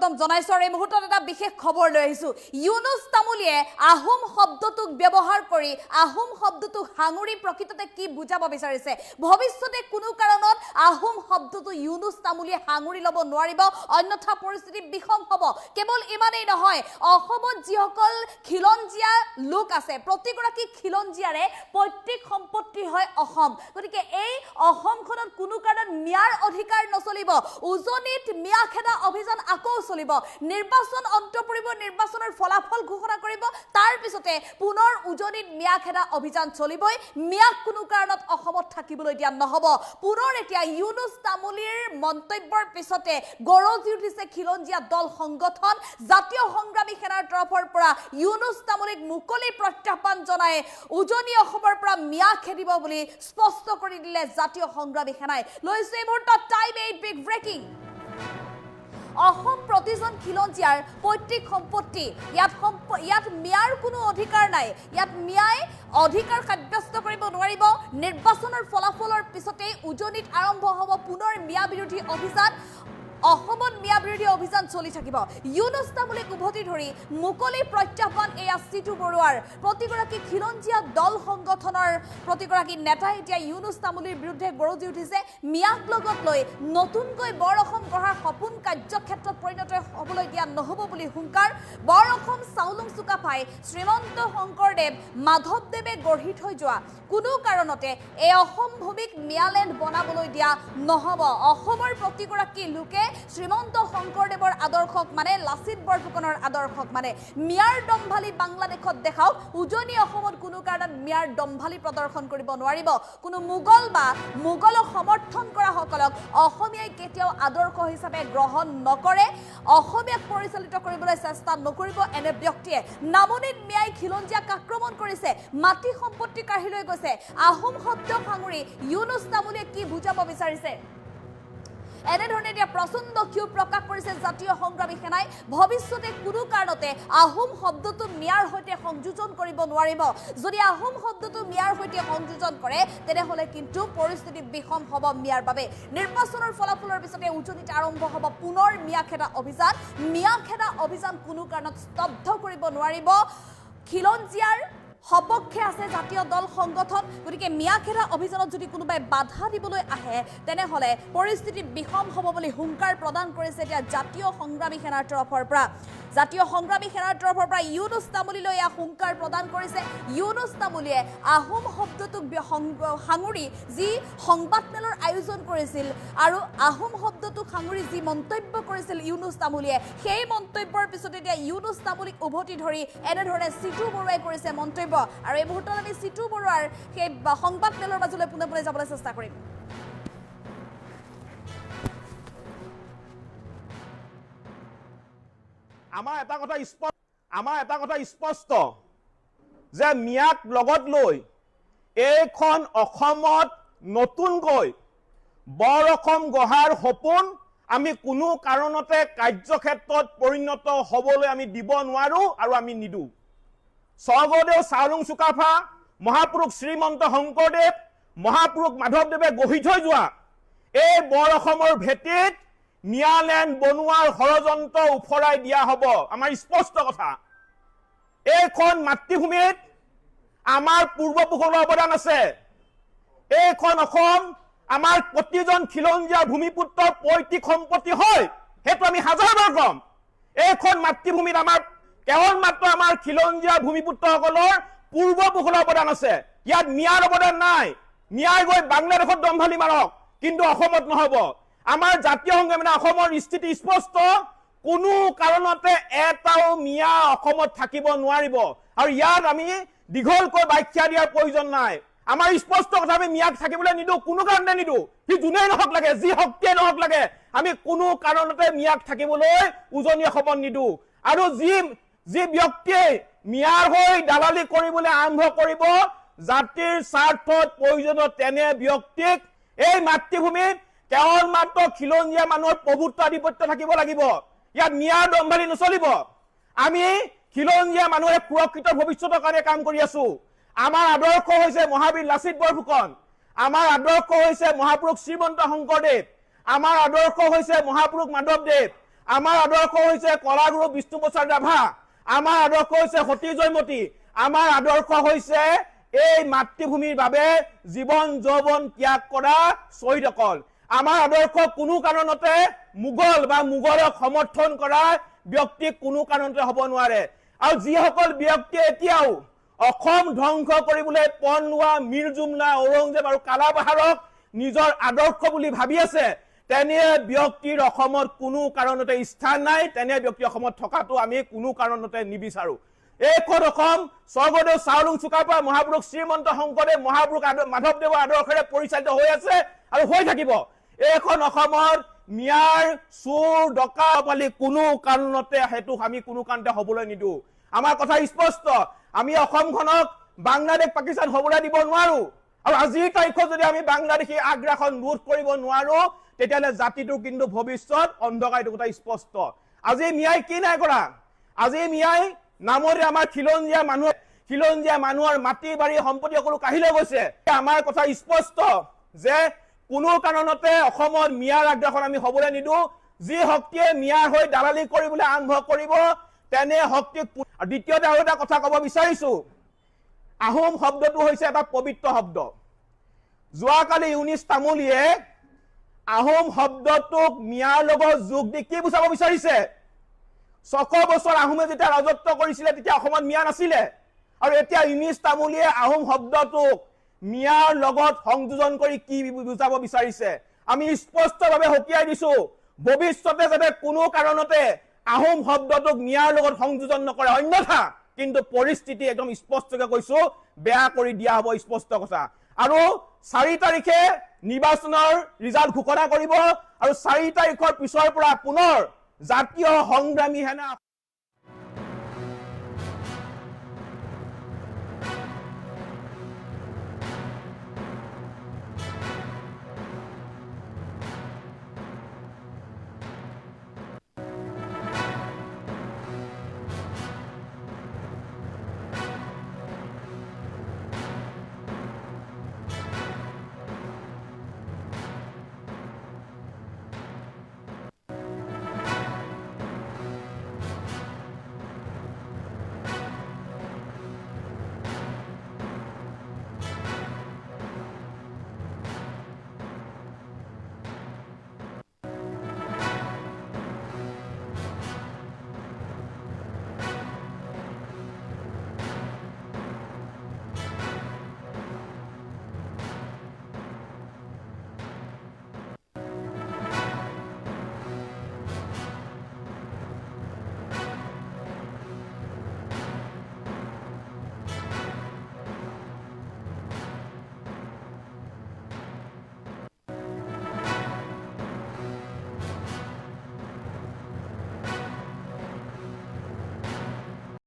স্বাগতম জনাইছো আৰু এই মুহূৰ্তত এটা বিশেষ খবৰ লৈ আহিছো ইউনুস তামুলিয়ে আহোম শব্দটোক ব্যৱহাৰ কৰি আহোম শব্দটোক হাঙুৰি প্ৰকৃততে কি বুজাব বিচাৰিছে ভৱিষ্যতে কোনো কাৰণত আহোম শব্দটো ইউনুস তামুলিয়ে হাঙুৰি ল'ব নোৱাৰিব অন্যথা পৰিস্থিতি বিষম হ'ব কেৱল ইমানেই নহয় অসমত যিসকল খিলঞ্জীয়া লোক আছে প্ৰতিগৰাকী খিলঞ্জীয়াৰে পৈতৃক সম্পত্তি হয় অসম গতিকে এই অসমখনত কোনো কাৰণত ন্যায়ৰ অধিকাৰ নচলিব উজনিত মিয়া খেদা অভিযান আকৌ চলিব নিৰ্বাচন অন্ত পৰিব নিৰ্বাচনৰ ফলাফল ঘোষণা কৰিব তাৰ পিছতে পুনৰ উজনিত মিয়া খেদা অভিযান চলিবই মিয়াক কোনো কাৰণত অসমত থাকিবলৈ দিয়া নহব পুনৰ এতিয়া ইউনুস তামুলিৰ মন্তব্যৰ পিছতে গৰজি উঠিছে খিলঞ্জীয়া দল সংগঠন জাতীয় সংগ্ৰামী সেনাৰ তৰফৰ পৰা ইউনুস তামুলিক মুকলি প্ৰত্যাহ্বান জনাই উজনি অসমৰ পৰা মিয়া খেদিব বুলি স্পষ্ট কৰি দিলে জাতীয় সংগ্ৰামী সেনাই লৈছে এই মুহূৰ্তত টাইম 8 বিগ ব্ৰেকিং অসম প্ৰতিজন খিলঞ্জীয়াৰ পৈতৃক সম্পত্তি ইয়াত মিয়াৰ কোনো অধিকাৰ নাই ইয়াত মিয়াই অধিকাৰ সাব্যস্ত কৰিব নোৱাৰিব নিৰ্বাচনৰ ফলাফলৰ পিছতে উজনিত আৰম্ভ হ'ব পুনৰ মিয়া বিৰোধী অভিযান অসমত মিয়া বিৰোধী অভিযান চলি থাকিব ইউনুস তামুলিক উভতি ধৰি মুকলি প্ৰত্যাহ্বান এয়া সিটু বৰুৱাৰ প্ৰতিগৰাকী খিলঞ্জীয়া দল সংগঠনৰ প্ৰতিগৰাকী নেতাই এতিয়া ইউনুস তামুলিৰ বিৰুদ্ধে গৰজি উঠিছে মিয়াক লগত লৈ নতুনকৈ বৰ অসম গঢ়াৰ সপোন কাৰ্যক্ষেত্ৰত পৰিণত হ'বলৈ দিয়া নহ'ব বুলি হুংকাৰ বৰ অসম চাউলুং চুকাফাই শ্ৰীমন্ত শংকৰদেৱ মাধৱদেৱে গঢ়ি থৈ যোৱা কোনো কাৰণতে এই অসম ভূমিক মিয়ালেণ্ড বনাবলৈ দিয়া নহ'ব অসমৰ প্ৰতিগৰাকী লোকে শ্ৰীমন্ত শংকৰদেৱৰ আদৰ্শক মানে লাচিত বৰফুকনৰ আদৰ্শক মানে মিয়াৰ দম্ভালি বাংলাদেশত দেখাওক উজনি অসমত কোনো কাৰণত মিয়াৰ দম্ভালি প্ৰদৰ্শন কৰিব নোৱাৰিব কোনো মুগল বা মুগলক সমৰ্থন কৰা সকলক অসমীয়াই কেতিয়াও আদৰ্শ হিচাপে গ্ৰহণ নকৰে অসমীয়াক পৰিচালিত কৰিবলৈ চেষ্টা নকৰিব এনে ব্যক্তিয়ে নামনিত মিয়াই খিলঞ্জীয়াক আক্ৰমণ কৰিছে মাটি সম্পত্তি কাঢ়ি লৈ গৈছে আহোম শব্দ সাঙুৰি ইউনুস তামুলিয়ে কি বুজাব বিচাৰিছে এনেধৰণে এতিয়া প্ৰচণ্ড ক্ষোভ প্ৰকাশ কৰিছে জাতীয় সংগ্ৰামী সেনাই ভৱিষ্যতে কোনো কাৰণতে আহোম শব্দটো মিয়াৰ সৈতে সংযোজন কৰিব নোৱাৰিব যদি আহোম শব্দটো মিয়াৰ সৈতে সংযোজন কৰে তেনেহ'লে কিন্তু পৰিস্থিতি বিষম হ'ব মিয়াৰ বাবে নিৰ্বাচনৰ ফলাফলৰ পিছতে উজনিত আৰম্ভ হ'ব পুনৰ মিয়া খেদা অভিযান কোনো কাৰণত স্তব্ধ কৰিব নোৱাৰিব খিলঞ্জীয়াৰ সপক্ষে আছে জাতীয় দল সংগঠন গতিকে মিয়া খেদা অভিযানত যদি কোনোবাই বাধা দিবলৈ আহে তেনেহ'লে পৰিস্থিতি বিষম হ'ব বুলি হুংকাৰ প্ৰদান কৰিছে এতিয়া জাতীয় সংগ্ৰামী সেনাৰ তৰফৰ পৰা ইউনুস তামুলিলৈ হুংকাৰ প্ৰদান কৰিছে ইউনুস তামুলিয়ে আহোম শব্দটোক সাঙুৰি যি সংবাদমেলৰ আয়োজন কৰিছিল আৰু আহোম শব্দটোক সাঙুৰি যি মন্তব্য কৰিছিল ইউনুস তামুলিয়ে সেই মন্তব্যৰ পিছতে এতিয়া ইউনুস তামুলিক উভতি ধৰি এনেধৰণে সিটু বৰুৱাই কৰিছে মন্তব্য আৰু এই মুহূৰ্তত আমি সিটু বৰুৱাৰ সেই সংবাদমেলৰ মাজলৈ পুনে যাবলৈ চেষ্টা কৰিম আমাৰ এটা কথা স্পষ্ট যে মিয়াক লগত লৈ এইখন অসমত নতুনকৈ বৰ অসম গঢ়াৰ সপোন আমি কোনো কাৰণতে কাৰ্যক্ষেত্ৰত পৰিণত হ'বলৈ আমি দিব নোৱাৰো আৰু আমি নিদো স্বৰ্গদেউ চাউলুং চুকাফা মহাপুৰুষ শ্ৰীমন্ত শংকৰদেৱ মহাপুৰুষ মাধৱদেৱে গঢ়ি থৈ যোৱা এই বৰ অসমৰ ভেটিত মিয়ালেণ্ড বনোৱাৰ ষড়যন্ত্ৰ উফৰাই দিয়া হ'ব আমাৰ স্পষ্ট কথা এইখন মাতৃভূমিত আমাৰ পূৰ্বপুৰুষৰ অৱদান আছে এইখন অসম আমাৰ প্ৰতিজন খিলঞ্জীয়াৰ ভূমিপুত্ৰৰ পৈতৃক সম্পত্তি হয় সেইটো আমি হাজাৰবাৰ কম এইখন মাতৃভূমিত আমাৰ কেৱল মাত্ৰ আমাৰ খিলঞ্জীয়া ভূমিপুত্ৰসকলৰ পূৰ্বপুৰুষৰ অৱদান আছে ইয়াত মিয়াৰ অৱদান নাই মিয়াই গৈ বাংলাদেশত দম্ভালি মাৰক কিন্তু অসমত নহ'ব আমাৰ জাতীয় সংগ্ৰামী অসমৰ স্থিতি স্পষ্ট কোনো কাৰণতে এটাও মিয়া অসমত থাকিব নোৱাৰিব আৰু ইয়াত আমি দীঘলকৈ ব্যাখ্যা দিয়াৰ প্ৰয়োজন নাই আমাৰ স্পষ্ট কথা আমি মিয়াক থাকিবলৈ নিদো কোনো কাৰণতে নিদো সি যোনেই নহওক লাগে যি শক্তিয়ে নহওক লাগে আমি কোনো কাৰণতে মিয়াক থাকিবলৈ উজনি অসমত নিদো আৰু যি ব্যক্তিয়ে মিয়াৰ হৈ দালালি কৰিবলৈ আৰম্ভ কৰিব জাতিৰ স্বাৰ্থত প্ৰয়োজনীয় তেনে ব্যক্তিক এই মাতৃভূমিত কেৱল মাত্ৰ খিলঞ্জীয়া মানুহৰ প্ৰভুত্ব আধিপত্য থাকিব লাগিব ইয়াত মিয়াৰ দম্ভালি নচলিব আমি খিলঞ্জীয়া মানুহে সুৰক্ষিত ভৱিষ্যতৰ কাৰণে কাম কৰি আছো আমাৰ আদৰ্শ হৈছে মহাবীৰ লাচিত বৰফুকন আমাৰ আদৰ্শ হৈছে মহাপুৰুষ শ্ৰীমন্ত শংকৰদেৱ আমাৰ আদৰ্শ হৈছে মহাপুৰুষ মাধৱদেৱ আমাৰ আদৰ্শ হৈছে কলাগুৰু বিষ্ণুপ্ৰসাদ ৰাভা, আমাৰ আদৰ্শ হৈছে সতী জয়মতী, আমাৰ আদৰ্শ হৈছে এই মাতৃভূমিৰ বাবে জীৱন যৌৱন ত্যাগ কৰা শ্বহীদসকল। আমাৰ আদৰ্শ কোনো কাৰণতে মোগল বা মোগলক সমৰ্থন কৰা ব্যক্তি কোনো কাৰণতে হ'ব নোৱাৰে। আৰু যিসকল ব্যক্তিয়ে এতিয়াও অসম ধ্বংস কৰিবলৈ পণ লোৱা মীৰ জুমলা, ঔৰংজেব আৰু কালাপাহাৰক নিজৰ আদৰ্শ বুলি ভাবি আছে, তেনে ব্যক্তিৰ অসমত কোনো কাৰণতে স্থান নাই, তেনে ব্যক্তি অসমত থকাটো আমি কোনো কাৰণতে নিবিচাৰো। এইখন অসম স্বৰ্গদেউ চাওলুং চুকাফা, মহাপুৰুষ শ্ৰীমন্ত শংকৰদেৱ, মহাপুৰুষ মাধৱদেৱৰ আদৰ্শৰে পৰিচালিত হৈ আছে আৰু হৈ থাকিব। এইখন অসমত মিয়াৰ চোৰ ডকাইত কোনো কাৰণতে সেইটো আমি কোনো কাৰণতে হ'বলৈ নিদিওঁ। আমাৰ কথা স্পষ্ট, আমি অসমখনক বাংলাদেশ পাকিস্তান হ'বলৈ দিব নোৱাৰো। আৰু আজিৰ তাৰিখত যদি আমি বাংলাদেশী আগ্ৰাসন ৰোধ কৰিব নোৱাৰো, তেতিয়াহ'লে জাতিটোৰ কিন্তু ভৱিষ্যত অন্ধকাৰ, এইটো কথা স্পষ্ট। আজি মিয়াই কি নাই কৰা? আজি মিয়াই নামৰে আমাৰ খিলঞ্জীয়া মানুহৰ মাটি বাৰী সম্পত্তি সকলো কাঢ়ি লৈ গৈছে। আমাৰ কথা স্পষ্ট যে কোনো কাৰণতে অসমত মিয়াৰ আগ্ৰাসন আমি হ'বলৈ নিদিওঁ। যি শক্তিয়ে মিয়াৰ হৈ দালালি কৰিবলৈ আৰম্ভ কৰিব, তেনে শক্তিক। দ্বিতীয়তে আৰু এটা কথা ক'ব বিচাৰিছো, আহোম শব্দটো হৈছে এটা পবিত্ৰ শব্দ। যোৱাকালি ইউনিছ তামুলীয়ে আহোম শব্দটোক মিয়াৰ লগত যোগ দি কি বুজাব বিচাৰিছে? 600 বছৰ আহোমে যেতিয়া ৰাজত্ব কৰিছিলে তেতিয়া অসমত মিয়া নাছিলে, আৰু এতিয়া ইউনিছ তামুলীয়ে আহোম শব্দটোক মিয়াৰ লগত সংযোজন কৰি কি বুজাব বিচাৰিছে? আমি স্পষ্টভাৱে সকীয়াই দিছো, ভৱিষ্যতে যাতে কোনো কাৰণতে আহোম শব্দটোক মিয়াৰ লগত সংযোজন নকৰে, অন্যথা কিন্তু পৰিস্থিতি একদম স্পষ্টকৈ কৈছো বেয়া কৰি দিয়া হ'ব, স্পষ্ট কথা। আৰু 4 তাৰিখে নিৰ্বাচনৰ ৰিজাল্ট ঘোষণা কৰিব, আৰু 4 তাৰিখৰ পিছৰ পৰা পুনৰ জাতীয় সংগ্ৰামী সেনা